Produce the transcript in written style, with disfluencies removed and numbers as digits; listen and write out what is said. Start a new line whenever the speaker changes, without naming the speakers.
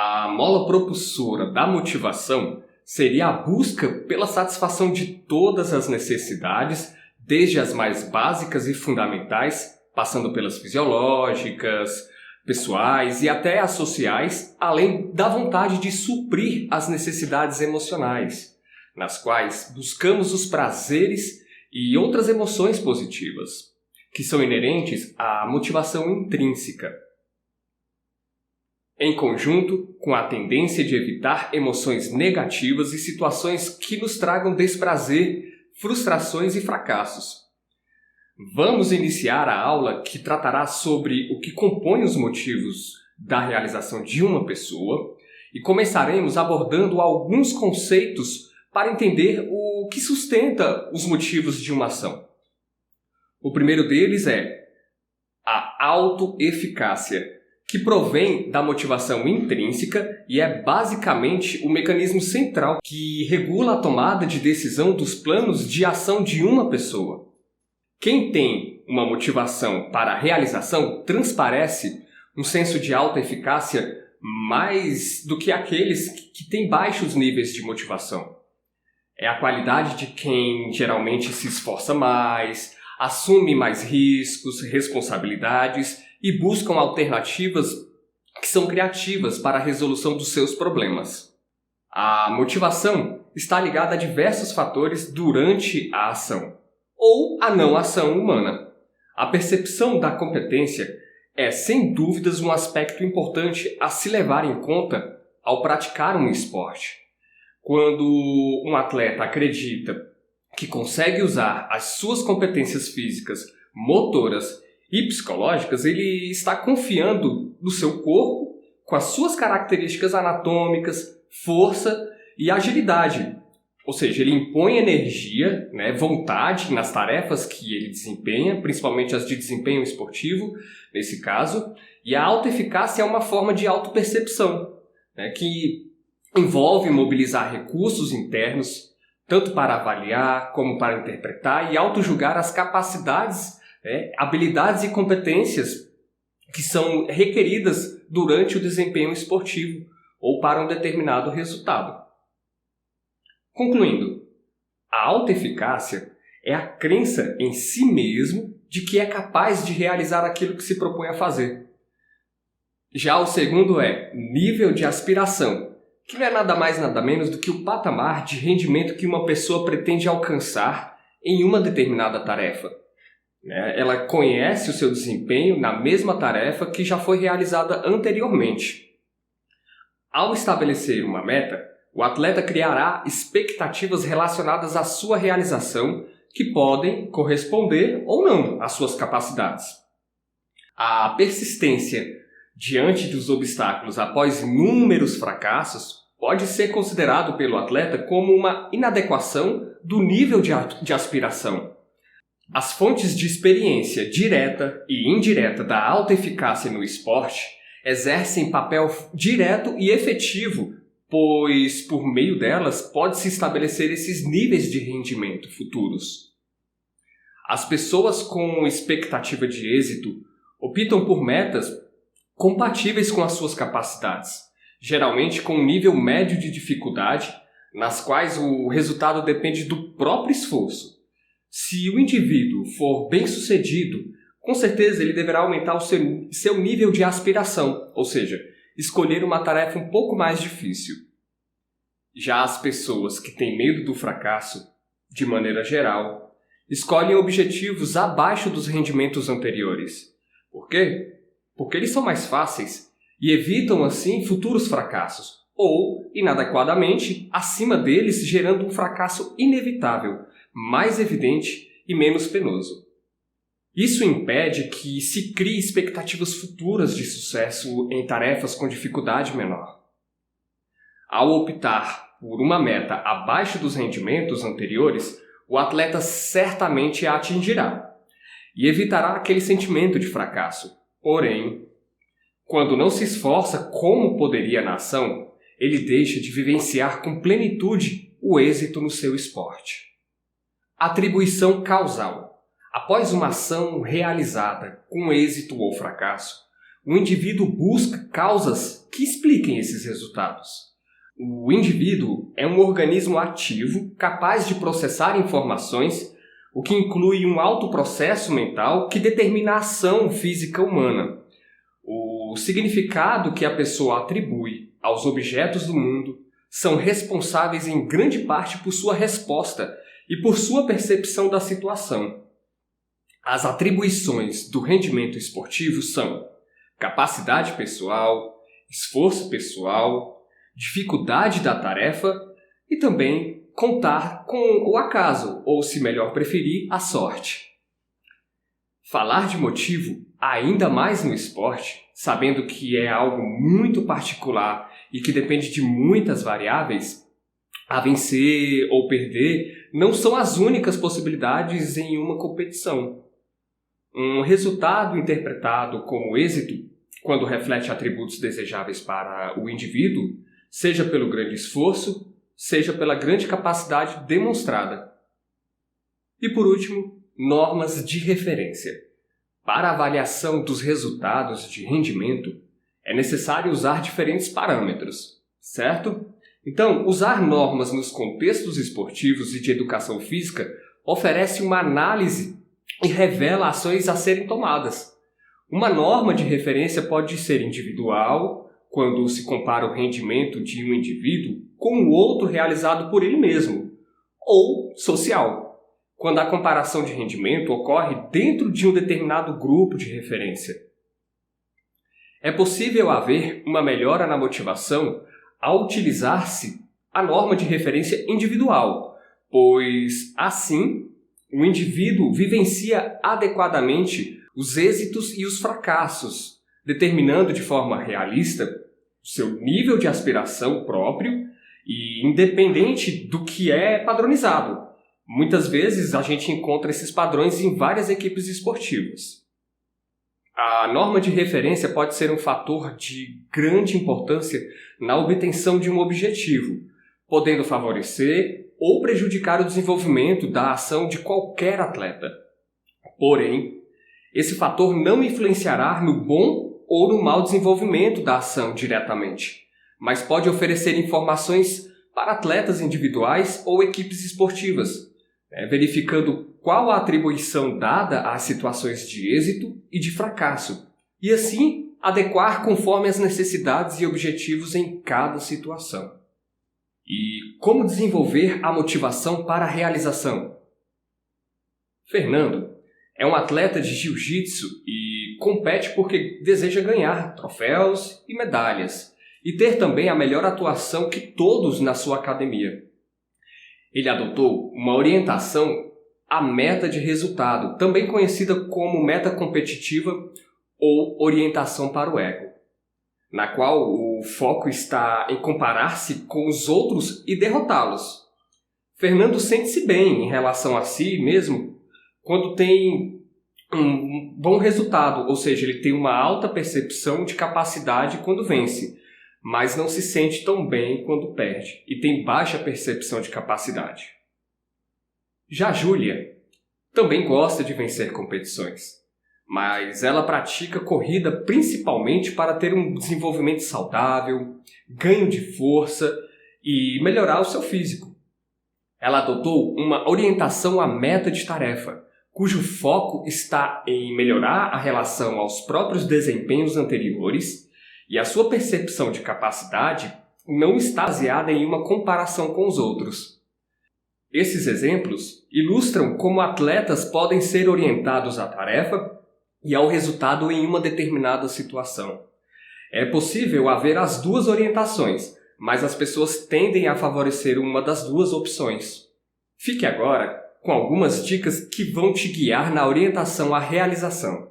A mola propulsora da motivação seria a busca pela satisfação de todas as necessidades, desde as mais básicas e fundamentais, passando pelas fisiológicas, pessoais e até as sociais, além da vontade de suprir as necessidades emocionais, nas quais buscamos os prazeres e outras emoções positivas, que são inerentes à motivação intrínseca, em conjunto com a tendência de evitar emoções negativas e situações que nos tragam desprazer, frustrações e fracassos. Vamos iniciar a aula que tratará sobre o que compõe os motivos da realização de uma pessoa e começaremos abordando alguns conceitos para entender o que sustenta os motivos de uma ação. O primeiro deles é a autoeficácia, que provém da motivação intrínseca e é basicamente o mecanismo central que regula a tomada de decisão dos planos de ação de uma pessoa. Quem tem uma motivação para a realização transparece um senso de autoeficácia mais do que aqueles que têm baixos níveis de motivação. É a qualidade de quem geralmente se esforça mais, assume mais riscos, responsabilidades e buscam alternativas que são criativas para a resolução dos seus problemas. A motivação está ligada a diversos fatores durante a ação ou a não ação humana. A percepção da competência é, sem dúvidas, um aspecto importante a se levar em conta ao praticar um esporte. Quando um atleta acredita que consegue usar as suas competências físicas, motoras e psicológicas, ele está confiando no seu corpo com as suas características anatômicas, força e agilidade. Ou seja, ele impõe energia, vontade nas tarefas que ele desempenha, principalmente as de desempenho esportivo, nesse caso, e a autoeficácia é uma forma de autopercepção, que envolve mobilizar recursos internos, tanto para avaliar como para interpretar e autojulgar as capacidades, habilidades e competências que são requeridas durante o desempenho esportivo ou para um determinado resultado. Concluindo, a autoeficácia é a crença em si mesmo de que é capaz de realizar aquilo que se propõe a fazer. Já o segundo é nível de aspiração, que não é nada mais nada menos do que o patamar de rendimento que uma pessoa pretende alcançar em uma determinada tarefa. Ela conhece o seu desempenho na mesma tarefa que já foi realizada anteriormente. Ao estabelecer uma meta, o atleta criará expectativas relacionadas à sua realização que podem corresponder ou não às suas capacidades. A persistência diante dos obstáculos após inúmeros fracassos pode ser considerado pelo atleta como uma inadequação do nível de aspiração. As fontes de experiência direta e indireta da autoeficácia no esporte exercem papel direto e efetivo, pois por meio delas pode-se estabelecer esses níveis de rendimento futuros. As pessoas com expectativa de êxito optam por metas compatíveis com as suas capacidades, geralmente com um nível médio de dificuldade, nas quais o resultado depende do próprio esforço. Se o indivíduo for bem-sucedido, com certeza ele deverá aumentar o seu nível de aspiração, ou seja, escolher uma tarefa um pouco mais difícil. Já as pessoas que têm medo do fracasso, de maneira geral, escolhem objetivos abaixo dos rendimentos anteriores. Por quê? Porque eles são mais fáceis e evitam, assim, futuros fracassos, ou, inadequadamente, acima deles, gerando um fracasso inevitável, mais evidente e menos penoso. Isso impede que se crie expectativas futuras de sucesso em tarefas com dificuldade menor. Ao optar por uma meta abaixo dos rendimentos anteriores, o atleta certamente a atingirá e evitará aquele sentimento de fracasso. Porém, quando não se esforça como poderia na ação, ele deixa de vivenciar com plenitude o êxito no seu esporte. Atribuição causal. Após uma ação realizada com êxito ou fracasso, o indivíduo busca causas que expliquem esses resultados. O indivíduo é um organismo ativo, capaz de processar informações, o que inclui um autoprocesso mental que determina a ação física humana. O significado que a pessoa atribui aos objetos do mundo são responsáveis em grande parte por sua resposta e por sua percepção da situação. As atribuições do rendimento esportivo são capacidade pessoal, esforço pessoal, dificuldade da tarefa e também contar com o acaso, ou, se melhor preferir, a sorte. Falar de motivo, ainda mais no esporte, sabendo que é algo muito particular e que depende de muitas variáveis, a vencer ou perder não são as únicas possibilidades em uma competição. Um resultado interpretado como êxito, quando reflete atributos desejáveis para o indivíduo, seja pelo grande esforço, seja pela grande capacidade demonstrada. E por último, normas de referência. Para a avaliação dos resultados de rendimento, é necessário usar diferentes parâmetros, certo? Então, usar normas nos contextos esportivos e de educação física oferece uma análise e revela ações a serem tomadas. Uma norma de referência pode ser individual, quando se compara o rendimento de um indivíduo com o outro realizado por ele mesmo, ou social, quando a comparação de rendimento ocorre dentro de um determinado grupo de referência. É possível haver uma melhora na motivação ao utilizar-se a norma de referência individual, pois, assim, o indivíduo vivencia adequadamente os êxitos e os fracassos, determinando de forma realista o seu nível de aspiração próprio e independente do que é padronizado. Muitas vezes a gente encontra esses padrões em várias equipes esportivas. A norma de referência pode ser um fator de grande importância na obtenção de um objetivo, podendo favorecer ou prejudicar o desenvolvimento da ação de qualquer atleta. Porém, esse fator não influenciará no bom ou no mau desenvolvimento da ação diretamente, mas pode oferecer informações para atletas individuais ou equipes esportivas, verificando qual a atribuição dada às situações de êxito e de fracasso, e assim adequar conforme as necessidades e objetivos em cada situação. E como desenvolver a motivação para a realização? Fernando é um atleta de jiu-jitsu e compete porque deseja ganhar troféus e medalhas e ter também a melhor atuação que todos na sua academia. Ele adotou uma orientação à meta de resultado, também conhecida como meta competitiva ou orientação para o ego, na qual o foco está em comparar-se com os outros e derrotá-los. Fernando sente-se bem em relação a si mesmo quando tem um bom resultado, ou seja, ele tem uma alta percepção de capacidade quando vence, mas não se sente tão bem quando perde e tem baixa percepção de capacidade. Já Júlia também gosta de vencer competições, mas ela pratica corrida principalmente para ter um desenvolvimento saudável, ganho de força e melhorar o seu físico. Ela adotou uma orientação à meta de tarefa, cujo foco está em melhorar a relação aos próprios desempenhos anteriores e a sua percepção de capacidade não está baseada em uma comparação com os outros. Esses exemplos ilustram como atletas podem ser orientados à tarefa e ao resultado em uma determinada situação. É possível haver as duas orientações, mas as pessoas tendem a favorecer uma das duas opções. Fique agora com algumas dicas que vão te guiar na orientação à realização.